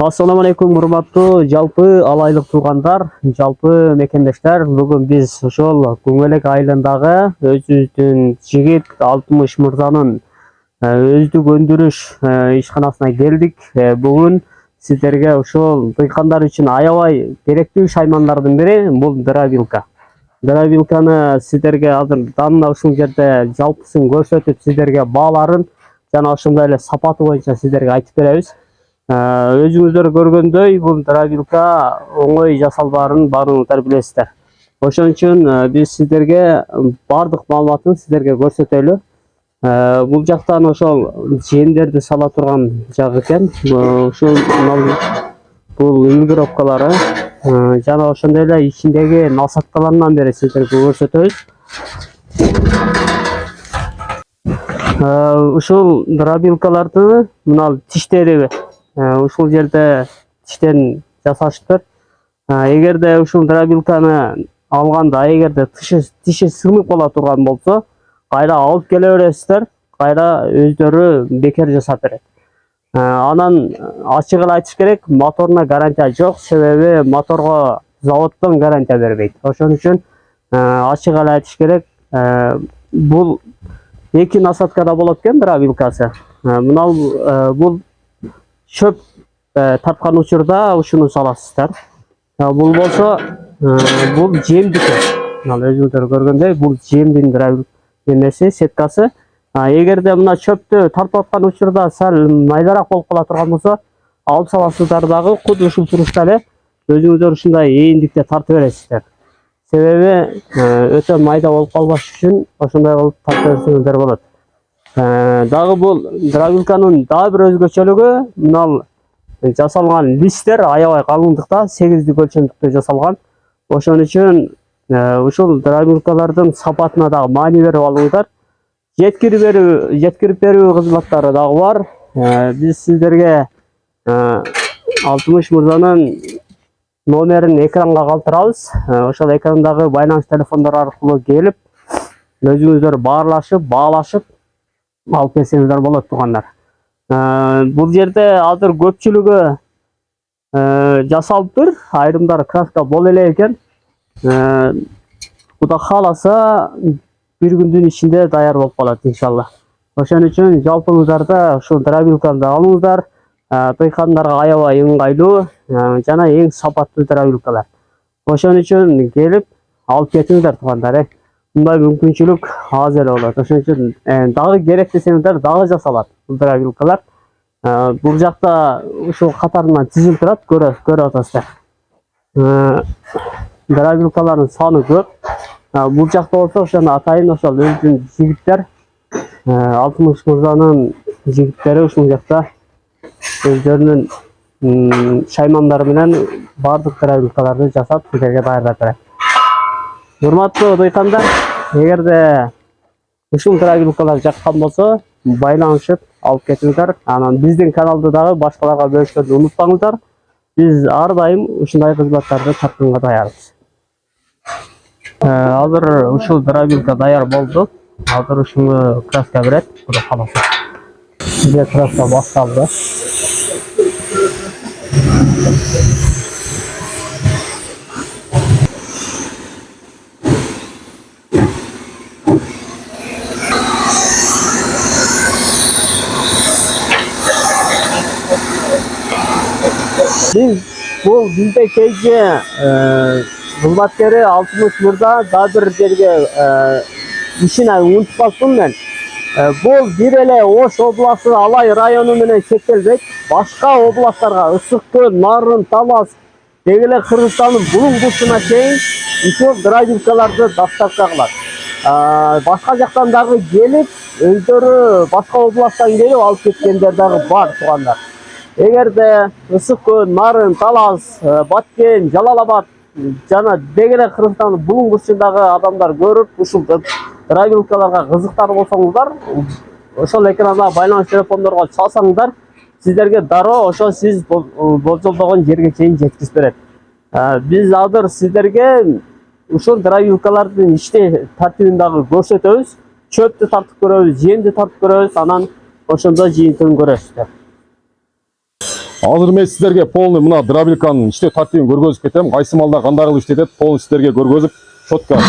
Assalamu alaikum урматтуу жалпы алайлык туугандар, жалпы мекендештер. Бүгүн биз ошол Көңөлек айылындагы өзүбүздүн жигит 60 мырзанын өздүк өндүрүш ишканасына келдик. Бүгүн сиздерге ошол дыйкандар үчүн аябай керектүү шаймандардын бири бул дробилка. Дробилканы сиздерге азыр данына ушул жерде жалпысын көрсөтүп, сиздерге бааларын жана ошондой эле сапаты боюнча сиздерге айтып беребиз. Өзүңүздөр көргөндөй бул дробилка оңой жасалбаарын баарыңыздар билесиздер. Ошон үчүн биз сиздерге баардык маалыматын сиздерге көрсөтөлү. Бул жактан ошол жемдерди сала турган жак экен. Ушул бул үлгүрөпкалары жана ошондой эле ичиндеги насаткаларынан бери сиздерге көрсөтөбүз. Ушул дробилкаларды мына тиштери ушул жерде тиштен жасашыптыр. Эгерде ушул дробилканы алганда, эгерде тиши сынып кала турган болсо, кайра алып келе бересиздер, кайра өздөрү бекер жасап берет. Анан ачык эле айтыш керек, моторуна гарантия жок, себеби моторго заводдон гарантия бербейт. Ошон үчүн ачык эле айтыш керек, бул эки насаткада болот экен дробилкасы. Мына бул чөп тарткан учурда ушуну саласыздар. Бул болсо бул жемдики. Мына өзүңүздөр көргөндөй бул жемдин эмеси, сеткасы. Эгерде мына чөптү тартып аткан учурда сал майдараак болуп кала турган болсо, алып саласыздар дагы куд ушул турушта эле өзүңүздөр ушундай ээндикте тартып бересиздер. Себеби өтө майда болуп калбаш үчүн ошондой кылып тартып берсеңиздер болот. Дагы бул дробилканын дагы бир өзгөчөлүгү, мына жасалган листтер аябай калыңдыкта, 8дик өлчөмдүктө жасалган. Ошон үчүн ушул дробилкалардын сапатына дагы маани берип алыңыздар. Жеткирип берүү кызматтары дагы бар. Биз сиздерге 60 мырзанын номерин экранга калтырабыз. Ошол экрандагы байланыш телефондор аркылуу келип, өзүңүздөр баалашып алып келсеңиздер болот туугандар. Бул жерде азыр көпчүлүгү жасалыптыр, айрымдары краска боло эле экен. Кудай кааласа бир күндүн ичинде даяр болуп калат иншалла. Ошон үчүн жалпыңыздарда ушул дробилканы алыңыздар. Дыйкандарга аябай ыңгайлуу жана эң сапаттуу дробилкалар. Ошон үчүн келип алып кетиңиздер туугандар. Мындай мүмкүнчүлүк аз эле болот. Ошон үчүн дагы керек десеңиздер дагы жасалат бул дробилкалар. Бул жакта ушул катарынан тизилип турат, көрүп атасыздар. Дробилкалардын саны көп. Бул жакта болсо ошону атайын ошол өздүн жигиттер, 60 мырзанын жигиттери ушул жакта өздөрүнүн шаймандары менен баардык дробилкаларды жасап сиздерге даярдап берет. Урматтуу дыйкандар, эгерде ушул дробилкалар жаккан болсо, байланышып алып кетиңиздер. Анан биздин каналды дагы башкаларга бөлүшкөндү унутпаңыздар. Биз ар дайым ушундай кызматтарды тартканга даярбыз. Азыр ушул дробилка даяр болду. Азыр ушуну краска берет, кудай кааласа. Бизде краска башталды. Бул бизде кейинки кызматкери 60 мырза дагы бир жерге ишин унутуп калыптмын мен. Бул бир эле Ош областы Алай району менен чектелбейт. Башка областтарга Ысык көл, Нарын, Талас, деги эле Кыргызстандын булуңдусуна чейин ушул дробилкаларды доставка кылат. Башка жактан дагы келип, өздөрү башка областтан келип алып кеткендер дагы бар туугандар. Эгерде Ысык көл, Нарын, Талас, Баткен, Жалал-Абад жана деги эле Кыргызстандын булуңдусундагы адамдар көрүп, ушул дробилкаларга кызыктар болсоңуздар, ошол экранда байланыш телефондорго чалсаңыздар, сиздерге дароо ошо сиз болжолдогон жерге чейин жеткирип берет. Биз азыр сиздерге ушул дробилкалардын иште тартибин дагы көрсөтөбүз. Чөптү тартып көрөбүз, жемди тартып көрөбүз, анан ошондо жыйынтыгын көрөсүздөр. Азыр мен сіздерге полный мына дробилканын иштөө тартибин көргөзүп кетем. Кайсы малда кандай кылып иштетет, полный сіздерге көргөзүп, четко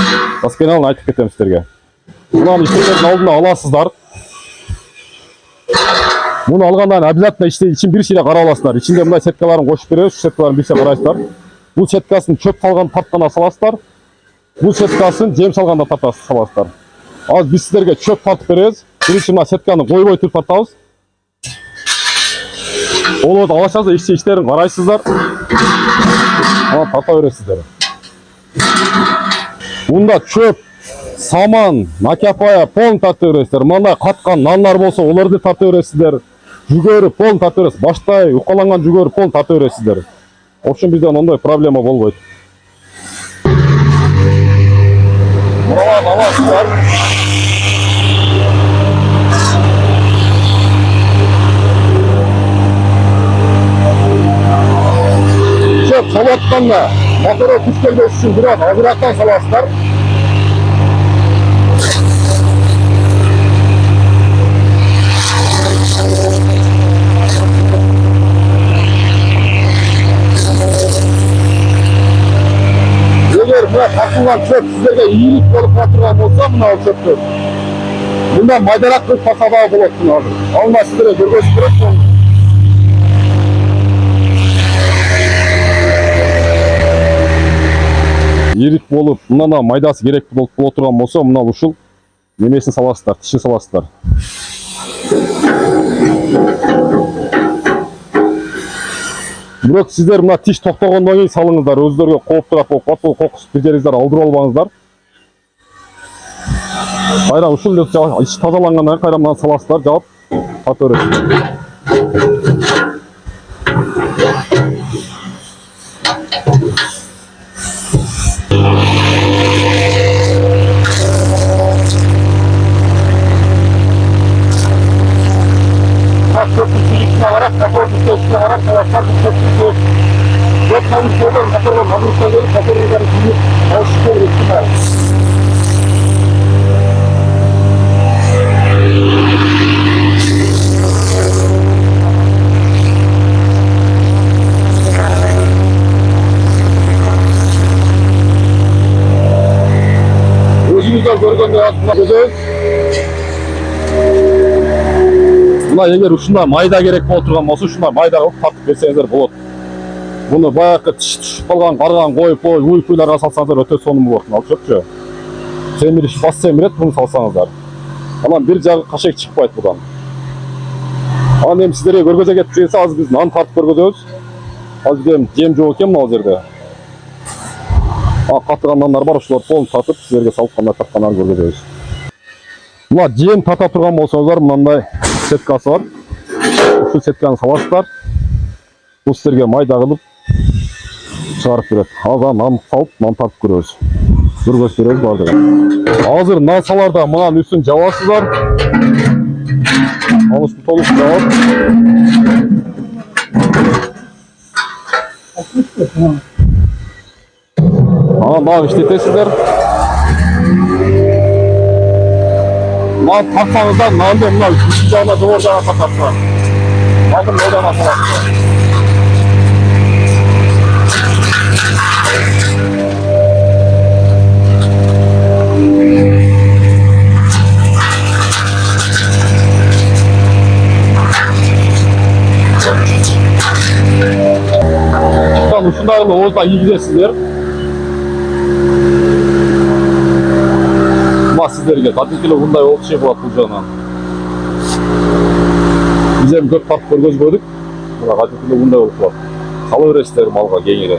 досконалын айтып кетем сіздерге. Мынаны иштегендин алдына аласыздар. Муну алгандан обязательно ичин бир шире карап аласыздар. Ичинде мындай сеткаларын кошуп беребиз, шу сеткаларын бирсе карайсыздар. Бул сеткасын чөп салган тартканда саласыздар. Бул сеткасын жем салганда саласыздар. Азыр биз сіздерге чөп тартып беребиз. Биринчи мына сетканы койбой туруп тартабыз. Оларды алашаңыздар, иштерин карайсыздар. Ана тарта бересиздер. Мында чөп, саман, накапая полный тарта бересиздер. Мындай каткан нандар болсо, оларды тарта бересиздер. Жүгөрү полный тарта бересиз. Баштай укаланган жүгөрү полный тарта бересиздер. В общем, bizden onday problema болбойт. Мураларды аласыздар. Чөп салатканда мотора күч келбеш үчүн бирок азыраактан саласыздар. Мына тартылган чөп сіздерге ийгилик болуп турган болсо, мына чөптөр мындан майдараак кылып тарса дагы болот. Азыр алма сіздерге көргөзүп берет. Ийгилик болуп, мындан майдасы керек болуп турган болсо, мына ушул немесин саласыздар, тишин саласыздар. Бирок сіздер мына тиш токтогондон кийин салыңыздар, өздөргө кооп турат болуп калат, кокус бир жериңиздер алдырып албаңыздар. Кайра ушул ич тазалангандан кийин кайра мына саласыздар, жаап тарта бересиздер. Өзүңүздөр көргөндөй астына көзөбүз. Мына эгер ушундай майда керек болуп турган болсо, ушундай майда кылып тартып берсеңиздер болот. Буну баягы тиш түшүп калган карган коюп, уй-пуйларга салсаңыздар өтө сонун болот. Ал чөпчү. Семириш, бас семирет, буну салсаңыздар. Анан бир жагы кашек чыкпайт будан. Анан эми сиздерге көргөзө кеткенсе, азыр биз нан тартып көргөзөбүз. Азыр жем жок экен мына жерде. Катыган нандар бар, ушуларды полный тартып сиздерге салып кандай тарткандарын көргөзөбүз. Мына жем тарта турган болсоңуздар, мындай сеткасы бар. Ушул сетканы саласыздар. Бул сиздерге майда кылып чыгарып берет. Азыр нан салып, нан тартып көрөбүз. Көргөзүп беребиз бардыгын. Азыр нан саларда мынанын үстүн жабасыздар. Алышты толук жабып. Анан дагы иштетесиздер. Нан тартсаңыздар, нанды мына үстүн жагына жогору жагына тартасыздар. Нанды мындан саласыздар. Ушундай кылып ооздон ийгизесиздер. Мына сиздерге кадимкиле мындай окшой болот бул жагынан. Биз эми көп тартып көргөзбөдүк. Мына кадимкиле мындай болуп калат. Сала бересиздер малга кеңири.